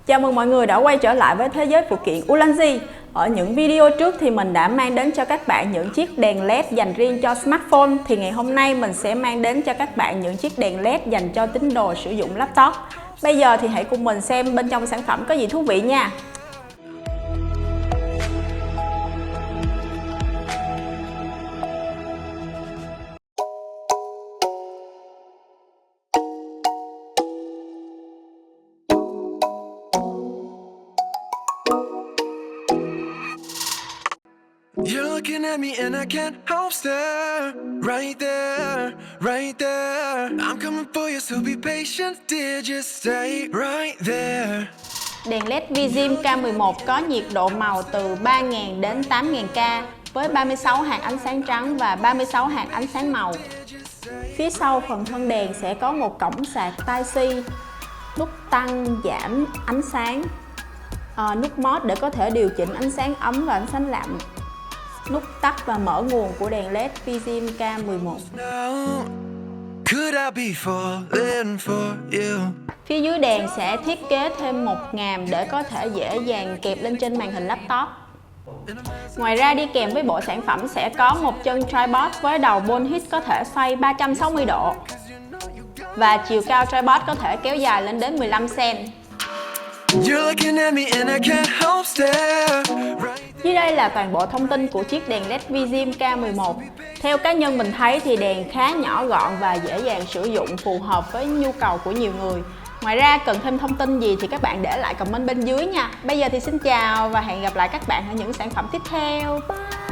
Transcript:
Chào mừng mọi người đã quay trở lại với thế giới phụ kiện Ulanzi. Ở những video trước thì mình đã mang đến cho các bạn những chiếc đèn LED dành riêng cho smartphone. Thì ngày hôm nay mình sẽ mang đến cho các bạn những chiếc đèn LED dành cho tín đồ sử dụng laptop. Bây giờ thì hãy cùng mình xem bên trong sản phẩm có gì thú vị nha. You're looking at me and I can't help stare. Right there, right there. I'm coming for you, so be patient, dear. Just stay right there. Đèn LED Vijim K11 có nhiệt độ màu từ 3000 đến 8000K với 36 hạt ánh sáng trắng và 36 hạt ánh sáng màu. Phía sau phần thân đèn sẽ có một cổng sạc Type-C, nút tăng giảm ánh sáng, nút mode để có thể điều chỉnh ánh sáng ấm và ánh sáng lạnh, nút tắt và mở nguồn của đèn LED Vijim K11. Phía dưới đèn sẽ thiết kế thêm một ngàm để có thể dễ dàng kẹp lên trên màn hình laptop. Ngoài ra đi kèm với bộ sản phẩm sẽ có một chân tripod với đầu ball head có thể xoay 360 độ và chiều cao tripod có thể kéo dài lên đến 15 cm. Dưới đây là toàn bộ thông tin của chiếc đèn LED Vijim K11. Theo cá nhân mình thấy thì đèn khá nhỏ gọn và dễ dàng sử dụng, phù hợp với nhu cầu của nhiều người. Ngoài ra cần thêm thông tin gì thì các bạn để lại comment bên dưới nha. Bây giờ thì xin chào và hẹn gặp lại các bạn ở những sản phẩm tiếp theo. Bye!